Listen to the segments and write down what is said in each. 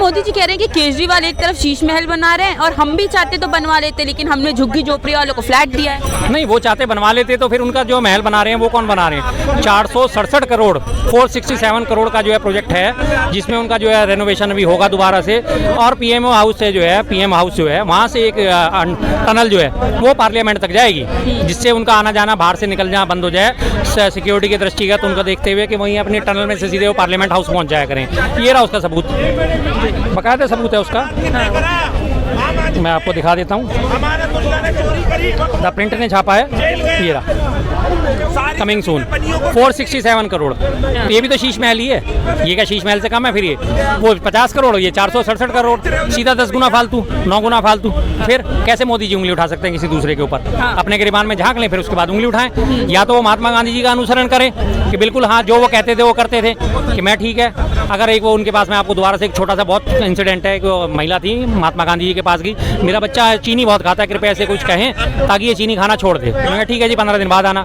मोदी जी कह रहे हैं कि केजरीवाल एक तरफ शीश महल बना रहे हैं और हम भी चाहते तो बनवा लेते, लेकिन हमने झुग्गी झोपड़ी वालों को फ्लैट दिया है। नहीं, वो चाहते बनवा लेते तो फिर उनका जो महल बना रहे हैं वो कौन बना रहे हैं। 467 करोड़ 467 करोड़ का जो है प्रोजेक्ट है, जिसमें उनका जो है रेनोवेशन भी होगा दोबारा से। और पीएम हाउस से जो है, पीएम हाउस जो है वहाँ से एक टनल जो है वो पार्लियामेंट तक जाएगी, जिससे उनका आना जाना बाहर से निकलना बंद हो जाए। सिक्योरिटी की दृष्टिगत उनको देखते हुए कि वहीं अपनी टनल में से सीधे वो पार्लियामेंट हाउस पहुँच जाया करें। ये रहा उसका सबूत, बाकायदा सबूत है उसका। मैं आपको दिखा देता हूँ, द प्रिंट ने छापा है, ये रहा, कमिंग सून 467 करोड़। तो ये भी तो शीश महल ही है, ये क्या शीश महल से कम है फिर? ये वो 50 करोड़, ये 467 करोड़, सीधा 10 गुना फालतू, 9 गुना फालतू। फिर कैसे मोदी जी उंगली उठा सकते हैं किसी दूसरे के ऊपर? अपने गिरबान में झांक लें, फिर उसके बाद उंगली उठाएं। या तो वो महात्मा गांधी जी का अनुसरण करें कि बिल्कुल हाँ जो वो कहते थे वो करते थे कि मैं ठीक है। अगर एक वो उनके पास, मैं आपको दोबारा से एक छोटा सा बहुत इंसिडेंट है, एक महिला थी महात्मा गांधी जी के पास गई, मेरा बच्चा चीनी बहुत खाता है, कृपया ऐसे कुछ कहें ताकि ये चीनी खाना छोड़ दे। मैंने कहा ठीक है जी, 15 दिन बाद आना।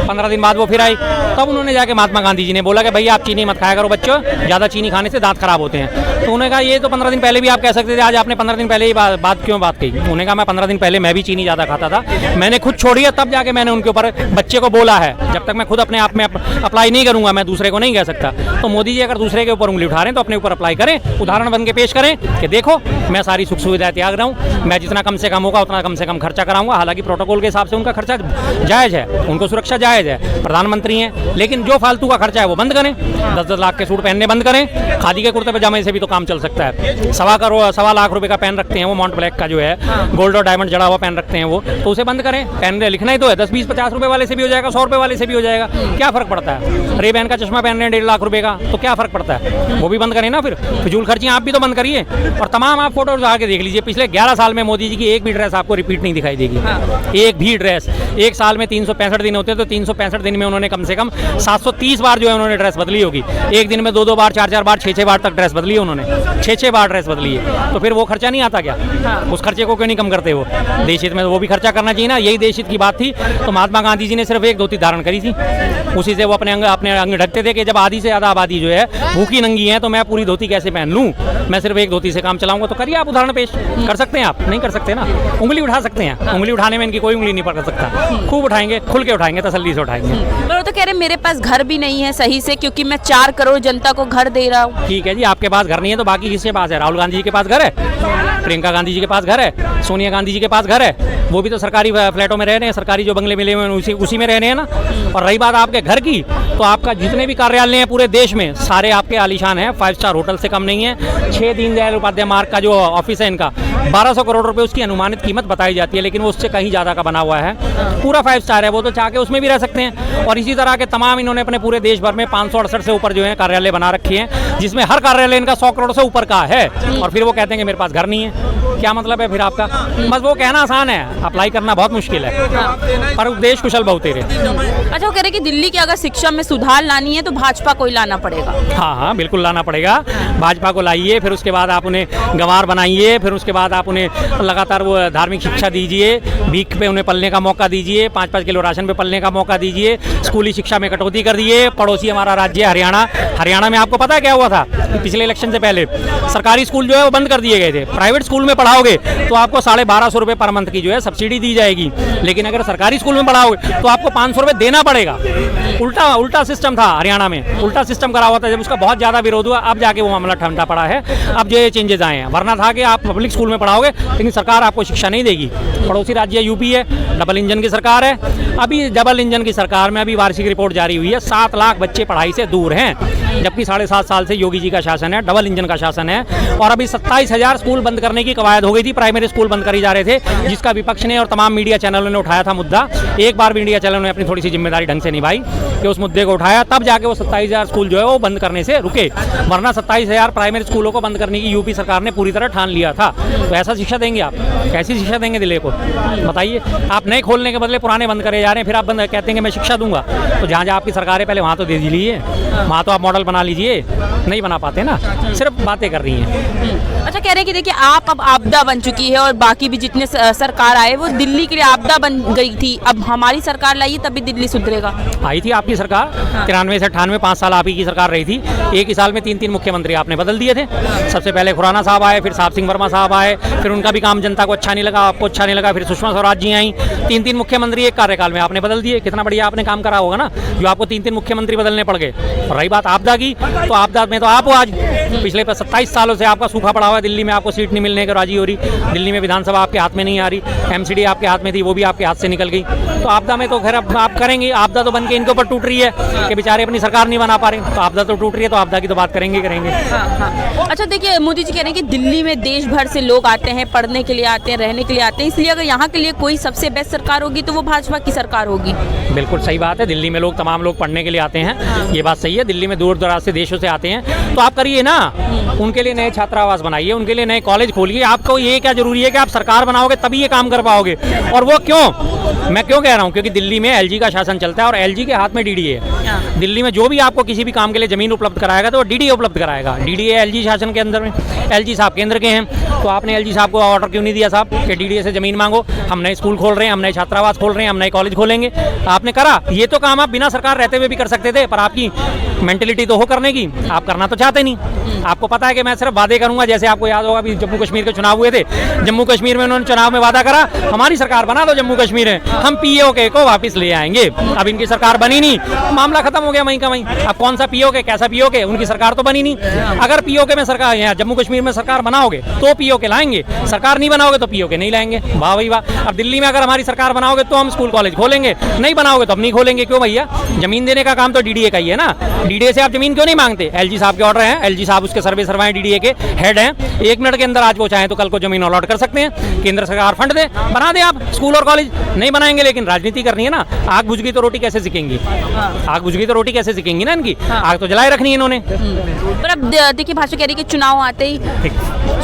15 दिन बाद वो फिर आई, तब उन्होंने जाके महात्मा गांधी जी ने बोला कि भैया आप चीनी मत खाया करो बच्चों, ज़्यादा चीनी खाने से दांत खराब होते हैं। तो उन्होंने कहा ये तो 15 दिन पहले भी आप कह सकते थे, आज आपने 15 दिन पहले ही बात क्यों बात कही? उन्होंने कहा मैं 15 दिन पहले मैं भी चीनी ज़्यादा खाता था, मैंने खुद छोड़ी है, तब जाके मैंने उनके ऊपर बच्चे को बोला है। जब तक मैं खुद अपने आप में अप्लाई नहीं करूंगा, मैं दूसरे को नहीं कह सकता। तो मोदी जी अगर दूसरे के ऊपर उंगली उठा रहे हैं तो अपने ऊपर अप्लाई करें, उदाहरण बन के पेश करें कि देखो मैं सारी सुख सुविधाएं त्याग रहा हूँ, मैं जितना कम से कम होगा उतना कम से कम खर्चा कराऊंगा। हालांकि प्रोटोकॉल के हिसाब से उनका खर्चा जायज़ है, उनको सुरक्षा जायज़ है, प्रधानमंत्री हैं, लेकिन जो फालतू का खर्चा है वो बंद करें। 10-10 लाख के सूट पहनने बंद करें। खादी के कुर्ते पजामे से भी तो काम चल सकता है। 1.25 लाख रुपए का पेन रखते हैं वो, माउंट ब्लैक का जो है गोल्ड और डायमंड जड़ा हुआ पेन रखते हैं वो, तो उसे बंद करें। पेन लिखना ही तो है, 10, 20, 50 रुपए वाले से भी हो जाएगा, 100 रुपए वाले से भी हो जाएगा, क्या फर्क पड़ता है? रे बैन का चश्मा पहन रहे हैं 1.5 लाख रुपए का, तो क्या फर्क पड़ता है? वो भी बंद करें ना। फिर फिजूल खर्चियाँ आप भी तो बंद करिए। और तमाम आप फोटोज आके देख लीजिए, पिछले 11 साल में मोदी जी की एक भी ड्रेस आपको रिपीट नहीं दिखाई देगी। एक भी ड्रेस, एक साल में 365 दिन होते हैं, तो 365 दिन में उन्होंने कम से कम 730 बार जो है उन्होंने ड्रेस बदली होगी। एक दिन में 2-2 बार, 4-4 बार, 6-6 बार तक ड्रेस बदली है उन्होंने, 6-6 बार ड्रेस बदली है। तो फिर वो खर्चा नहीं आता क्या? उस खर्चे को क्यों नहीं कम करते वो? देश हित में वो भी खर्चा करना चाहिए ना। यही देश हित की बात थी। तो महात्मा गांधी जी ने सिर्फ एक धोती धारण करी थी, उसी से वो अपने अंग ढकते थे कि जब आधी से ज़्यादा आबादी जो है भूखी नंगी है तो मैं पूरी धोती कैसे पहन लूँ, मैं सिर्फ एक धोती से काम चलाऊंगा। तो करिए आप, उदाहरण पेश कर सकते हैं आप? नहीं कर सकते ना। उंगली उठा सकते हैं, उंगली उठाने में इनकी कोई उंगली नहीं पकड़ सकता। खूब उठाएंगे, खुल के उठाएंगे, तसल्ली से उठाएंगे। तो कह रहे मेरे पास घर भी नहीं है सही से, क्योंकि मैं 4 करोड़ जनता को घर दे रहा हूँ। ठीक है जी, आपके पास घर नहीं है तो बाकी किसके पास है? राहुल गांधी जी के पास घर है, प्रियंका गांधी जी के पास घर है, सोनिया गांधी जी के पास घर है, वो भी तो सरकारी फ्लैटों में रह रहे हैं, सरकारी जो बंगले मिले हुए हैं उसी में रह रहे हैं ना। और रही बात आपके घर की, तो आपका जितने भी कार्यालय हैं पूरे देश में सारे आपके आलीशान हैं, 5 स्टार होटल से कम नहीं है। 6 दीनदयाल उपाध्याय मार्ग का जो ऑफिस है इनका, 1200 करोड़ रुपए उसकी अनुमानित कीमत बताई जाती है, लेकिन वो उससे कहीं ज़्यादा का बना हुआ है। पूरा 5 स्टार है, वो तो चाह के उसमें भी रह सकते हैं। और इसी तरह के तमाम इन्होंने अपने पूरे देश भर में 568 से ऊपर जो है कार्यालय बना रखे हैं, जिसमें हर कार्यालय इनका 100 करोड़ से ऊपर का है। और फिर वो कहते हैं कि मेरे पास घर नहीं है। क्या मतलब है फिर आपका? बस वो कहना आसान है, अप्लाई करना बहुत मुश्किल है, पर उपदेश कुशल बहुतेरे। अच्छा, वो कह रहे कि दिल्ली की अगर शिक्षा में सुधार लानी है तो भाजपा को ही लाना पड़ेगा। हाँ हाँ, बिल्कुल लाना पड़ेगा। भाजपा को लाइए, फिर उसके बाद आप उन्हें गंवार बनाइए, फिर उसके बाद आप उन्हें लगातार वो धार्मिक शिक्षा दीजिए, भीख पे उन्हें पलने का मौका दीजिए, 5-5 किलो राशन पे पलने का मौका दीजिए, स्कूली शिक्षा में कटौती कर दिए। पड़ोसी हमारा राज्य हरियाणा, हरियाणा में आपको पता है क्या हुआ था? पिछले इलेक्शन से पहले सरकारी स्कूल जो है वो बंद कर दिए गए थे। प्राइवेट स्कूल में पढ़ाओगे तो आपको 1250 रुपये पर मंथ की जो है सब्सिडी दी जाएगी, लेकिन अगर सरकारी स्कूल में पढ़ाओगे तो आपको 500 रुपये देना पड़ेगा। उल्टा सिस्टम था हरियाणा में, उल्टा सिस्टम करा हुआ था। जब उसका बहुत ज़्यादा विरोध हुआ, अब जाके वो मामला ठंडा पड़ा है, अब जो ये चेंजेस आए हैं। वरना था कि आप पब्लिक स्कूल में पढ़ाओगे लेकिन सरकार आपको शिक्षा नहीं देगी। पड़ोसी राज्य यूपी है, डबल इंजन की सरकार है। अभी डबल इंजन की सरकार में अभी वार्षिक रिपोर्ट जारी हुई है, 7 लाख बच्चे पढ़ाई से दूर हैं, जबकि 7.5 साल से योगी जी का शासन है, डबल इंजन का शासन है। और अभी 27,000 स्कूल बंद करने की कवायद हो गई थी, प्राइमरी स्कूल बंद करी जा रहे थे, जिसका विपक्ष ने और तमाम मीडिया चैनलों ने उठाया था मुद्दा। एक बार मीडिया चैनलों ने अपनी थोड़ी सी जिम्मेदारी ढंग से निभाई कि उस मुद्दे को उठाया, तब जाके वो 27,000 स्कूल जो है वो बंद करने से रुके। वरना 27,000 प्राइमरी स्कूलों को बंद करने की यूपी सरकार ने पूरी तरह ठान लिया था। तो ऐसा शिक्षा देंगे आप? कैसी शिक्षा देंगे दिल्ली को? बताइए। आप नए खोलने के बदले पुराने बंद करे जा रहे हैं, फिर आप कहते हैं कि मैं शिक्षा दूंगा। तो जहाँ जहाँ आपकी सरकार है पहले वहाँ तो दे दीजिए, वहाँ तो आप मॉडल बना लीजिए। नहीं बना पाते ना, सिर्फ बातें कर रही हैं। अच्छा, कह रहे हैं कि देखिए आप अब आपदा बन चुकी है और बाकी भी जितने सरकार आए वो दिल्ली के लिए आपदा बन गई थी, अब हमारी सरकार लाइए तभी दिल्ली सुधरेगा। आई थी आपकी सरकार 93 से 98, 5 साल आप ही की सरकार रही थी। एक ही साल में 3-3 मुख्यमंत्री आपने बदल दिए थे। सबसे पहले खुराना साहब आए, फिर साहब सिंह वर्मा साहब आए, फिर उनका भी काम जनता को अच्छा नहीं लगा, आपको अच्छा नहीं लगा, फिर सुषमा स्वराज जी आई। 3-3 मुख्यमंत्री एक कार्यकाल में आपने बदल दिए। कितना बढ़िया आपने काम करा होगा ना, जो आपको 3-3 मुख्यमंत्री बदलने पड़ गए। और रही बात आपदा की, तो आपदा में तो आप हो आज। पिछले 27 सालों से आपका सूखा पड़ा हुआ है दिल्ली में, आपको सीट नहीं मिलने की राजी हो रही। दिल्ली में विधानसभा आपके हाथ में नहीं आ रही, एमसीडी आपके हाथ में थी, वो भी आपके हाथ से निकल गई। तो आपदा में तो खैर अब आप करेंगे, आपदा तो बन के इनके ऊपर टूट रही है कि बेचारे अपनी सरकार नहीं बना पा रहे। तो आपदा तो टूट रही है, तो आपदा की तो बात करेंगे। अच्छा देखिए, मोदी जी कह रहे हैं कि दिल्ली में देश भर से लोग आते हैं, पढ़ने के लिए आते हैं, रहने के लिए आते हैं, इसलिए अगर यहाँ के लिए कोई सबसे बेस्ट सरकार होगी तो वो भाजपा की सरकार होगी। बिल्कुल सही बात है। दिल्ली में लोग, तमाम लोग पढ़ने के लिए आते हैं, ये बात सही है। दिल्ली में दूर दराज से देशों से आते हैं, तो आप करिए ना, उनके लिए नए छात्रावास बनाइए, उनके लिए नए कॉलेज खोलिए। आपको ये क्या जरूरी है कि आप सरकार बनाओगे तभी ये काम कर पाओगे? और वो क्यों, मैं क्यों कह रहा हूँ, क्योंकि दिल्ली में एलजी का शासन चलता है और एलजी के हाथ में डीडीए है। दिल्ली में जो भी आपको किसी भी काम के लिए जमीन उपलब्ध कराएगा तो वो डीडीए उपलब्ध कराएगा। डीडीए एलजी शासन के अंदर में, एलजी साहब केंद्र के हैं। तो आपने एलजी साहब को ऑर्डर क्यों नहीं दिया साहब कि डीडीए से जमीन मांगो, हम नए स्कूल खोल रहे हैं, हम नए छात्रावास खोल रहे हैं, हम नए कॉलेज खोलेंगे? आपने करा। ये तो काम आप बिना सरकार रहते हुए भी कर सकते थे, पर आपकी मेंटलिटी तो हो करने की, आप करना तो चाहते नहीं। आपको पता है कि मैं सिर्फ वादे करूंगा। जैसे आपको याद होगा अभी जम्मू कश्मीर के चुनाव हुए थे, जम्मू कश्मीर में उन्होंने चुनाव में वादा करा, हमारी सरकार बना दो जम्मू कश्मीर में, हम पीओके को वापस ले आएंगे। अब इनकी सरकार बनी नहीं, मामला खत्म हो गया वहीं का वहीं। अब कौन सा पीओके, कैसा पीओके, उनकी सरकार तो बनी नहीं। अगर पीओके में सरकार, यहाँ जम्मू कश्मीर में सरकार बनाओगे तो पीओके लाएंगे, सरकार नहीं बनाओगे तो पीओके नहीं लाएंगे। वाह भाई वाह। अब दिल्ली में अगर हमारी सरकार बनाओगे तो हम स्कूल कॉलेज खोलेंगे, नहीं बनाओगे तो हम नहीं खोलेंगे। क्यों भैया? जमीन देने का काम तो डीडीए का ही है ना। डीडीए से आप जमीन क्यों नहीं मांगते? एलजी साहब के ऑर्डर हैं, एलजी साहब उसके सर्वे सरवाएं, डीडीए के हेड हैं। 1 मिनट के अंदर आज वो चाहें तो कल को जमीन अलॉट कर सकते हैं। केंद्र सरकार फंड दे, बना दे आप स्कूल और कॉलेज। नहीं बनाएंगे, लेकिन राजनीति करनी है ना। आग बुझ गई तो रोटी कैसे सिकेंगी? आग बुझ गई तो रोटी कैसे सिकेंगी ना इनकी? आग तो जलाए रखनी है इन्होंने। पर अब देखिए, भाजपा कह रही है कि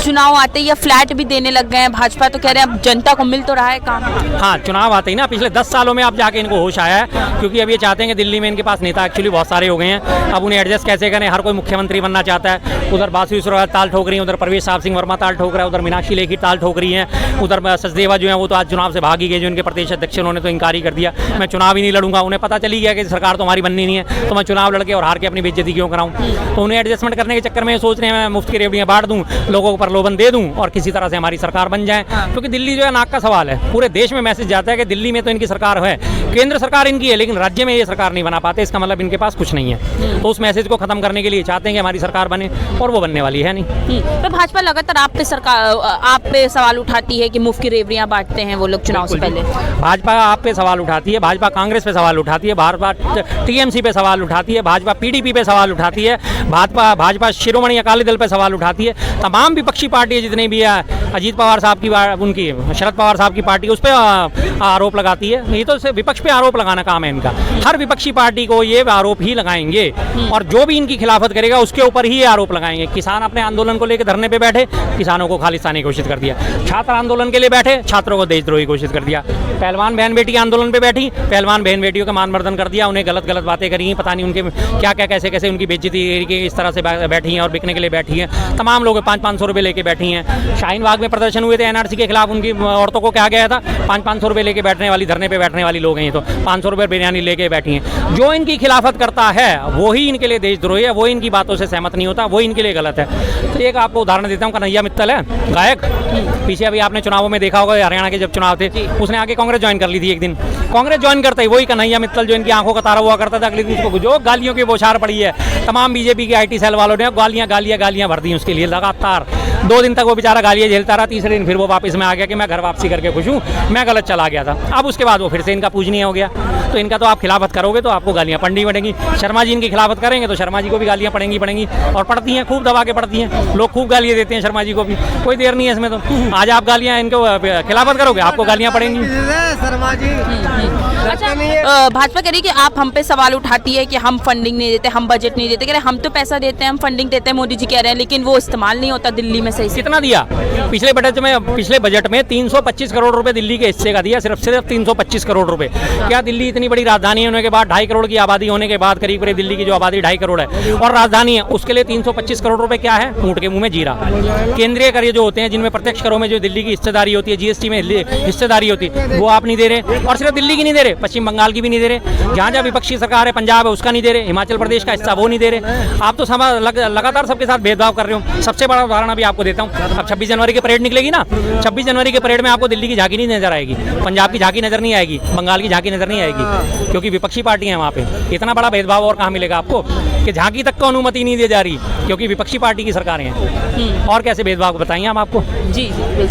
चुनाव आते ही या फ्लैट भी देने लग गए हैं। भाजपा तो कह रहे हैं अब जनता को मिल तो रहा है काम। हाँ, चुनाव आते ही ना, पिछले 10 सालों में अब जाके इनको होश आया है, क्योंकि अब ये चाहते हैं कि दिल्ली में इनके पास नेता एक्चुअली बहुत सारे हो गए हैं। अब उन्हें एडजस्ट कैसे करें? हर कोई मुख्यमंत्री बनना चाहता है। उधर बासु सुरवाल ताल ठोक रही है, उधर परवेश साहब सिंह वर्मा ताल ठोक रहा है, उधर मीनाक्षी लेखी ताल ठोक रही है, उधर सचदेवा जो है वो तो आज चुनाव से भागी गए, जो इनके प्रदेश अध्यक्ष उन्होंने तो इनकार ही कर दिया, मैं चुनाव ही नहीं लड़ूंगा। उन्हें पता चली गया कि सरकार तो हमारी बननी नहीं है, तो मैं चुनाव लड़के और हार के अपनी बेइज्जती क्यों कराऊं? तो उन्हें एडजस्टमेंट करने के चक्कर में सोच रहे हैं मैं मुफ्त की रेवड़ियां बांट दूं, लोगों को प्रलोभन दे दूं और किसी तरह से हमारी सरकार बन जाए। क्योंकि दिल्ली जो है नाक का सवाल है, पूरे देश में मैसेज जाता है कि दिल्ली में तो इनकी सरकार है, केंद्र सरकार इनकी है, लेकिन राज्य में ये सरकार नहीं बना पाते, इसका मतलब इनके पास कुछ नहीं है। तो उस मैसेज को खत्म करने के लिए चाहते हैं कि हमारी सरकार बने, और वो बनने वाली है नहीं। तो भाजपा लगातार आप पे सवाल उठाती है कि मुफ्त की रेवड़ियां बांटते हैं वो लोग चुनाव से पहले। भाजपा आप पे सवाल उठाती है, भाजपा कांग्रेस पे सवाल उठाती है, भाजपा टीएमसी पे सवाल उठाती है, भाजपा पीडीपी पे सवाल उठाती है, भाजपा शिरोमणि अकाली दल पे सवाल उठाती है। तमाम विपक्षी पार्टियां जितनी भी है, अजीत पवार साहब की, उनकी शरद पवार साहब की पार्टी, उस पर आरोप लगाती है। ये तो विपक्ष पे आरोप लगाना काम है इनका। हर विपक्षी पार्टी को ये आरोप ही लगाएंगे, और जो भी इनकी खिलाफत करेगा उसके ऊपर ही ये आरोप लगाएंगे। किसान अपने आंदोलन को लेकर धरने पे बैठे, किसानों को खालिस्तानी घोषित कर दिया। छात्र आंदोलन के लिए बैठे, छात्रों को देशद्रोही घोषित कर दिया। पहलवान बहन बेटी आंदोलन पे बैठी, पहलवान बहन बेटियों का मान मर्दन कर दिया, उन्हें गलत गलत बातें करी, पता नहीं उनके क्या क्या कैसे कैसे उनकी बेइज्जती इस तरह से बैठी हैं और बिकने के लिए बैठी हैं। तमाम लोग 500-500 रुपये लेके बैठी हैं। शाहीन बाग में प्रदर्शन हुए थे एनआरसी के खिलाफ, उनकी औरतों को क्या गया था, 500-500 रुपये लेके बैठने वाली, धरने पे बैठने वाली लोग हैं ये तो 500 रुपये बिरयानी लेके बैठी हैं। जो इनकी खिलाफत करता है वही इनके लिए देशद्रोही है, वो इनकी बातों से सहमत नहीं होता, वो इनके लिए गलत है। तो एक आपको उदाहरण देता हूँ, कन्हैया मित्तल है गायक, पीछे अभी आपने चुनावों में देखा होगा, हरियाणा के जब चुनाव थे उसने आके कांग्रेस ज्वाइन कर ली थी। एक दिन कांग्रेस ज्वाइन करते ही वही कन्हैया मित्तल जो इनकी आंखों का तारा हुआ करता था, अगले दिन उसको जो गालियों की बौछार पड़ी है, तमाम बीजेपी के आईटी सेल वालों ने गालियां भर दी उसके लिए लगातार। 2 दिन तक वो बेचारा गालियां झेलता रहा, तीसरे दिन फिर वो वापस में आ गया कि मैं घर वापसी करके खुश हूँ, मैं गलत चला गया था। अब उसके बाद वो फिर से इनका पूजनीय हो गया। तो इनका तो आप खिलाफत करोगे तो आपको गालियां पड़नी पड़ेंगी। शर्मा जी इनकी खिलाफत करेंगे तो शर्मा जी को भी गालियां पड़ेंगी और पड़ती हैं, खूब दबा के पड़ती हैं। लोग खूब गालियां देते हैं शर्मा जी को भी, कोई देर नहीं है इसमें। तो आज आप गालियां इनको खिलाफत करोगे, आपको गालियां पड़ेंगी। शर्मा जी अच्छा, भाजपा कह रही है कि आप हम पे सवाल उठाती है कि हम फंडिंग नहीं देते, हम बजट नहीं देते। कह रहे हम तो पैसा देते हैं, हम फंडिंग देते हैं, मोदी जी कह रहे हैं, लेकिन वो इस्तेमाल नहीं होता दिल्ली में सही से। कितना दिया पिछले बजट में 325 करोड़ रुपए दिल्ली के हिस्से का दिया, सिर्फ 325 करोड़ रुपए। क्या दिल्ली इतनी बड़ी राजधानी होने के बाद 2.5 करोड़ की आबादी होने के बाद करीब करीब दिल्ली की जो आबादी 2.5 करोड़ है और राजधानी है, उसके लिए 325 करोड़ रुपए क्या है, ऊँट के मुंह में जीरा। केंद्रीय कर जो होते हैं जिनमें प्रत्यक्ष करों में जो दिल्ली की हिस्सेदारी होती है, जीएसटी में हिस्सेदारी होती है, वो आप नहीं दे रहे। और सिर्फ दिल्ली की नहीं दे रहे, पश्चिम बंगाल की भी नहीं दे रहे, जहाँ जहाँ विपक्षी सरकार है, पंजाब है उसका नहीं दे रहे, हिमाचल प्रदेश का हिस्सा वो नहीं दे रहे। आप तो लगातार सबके साथ भेदभाव कर रहे हो। सबसे बड़ा उदाहरण अभी आपको देता हूँ, अब 26 जनवरी की परेड निकलेगी ना, 26 जनवरी के परेड में आपको दिल्ली की झांकी नहीं नजर आएगी, पंजाब की झांकी नजर नहीं आएगी, बंगाल की झांकी नजर नहीं आएगी, क्योंकि विपक्षी पार्टी है वहाँ पे। इतना बड़ा भेदभाव और कहाँ मिलेगा आपको कि झांकी तक को अनुमति नहीं दी जा रही, क्योंकि विपक्षी पार्टी की सरकारें हैं। और कैसे भेदभाव बताइए हम आपको। जी जी।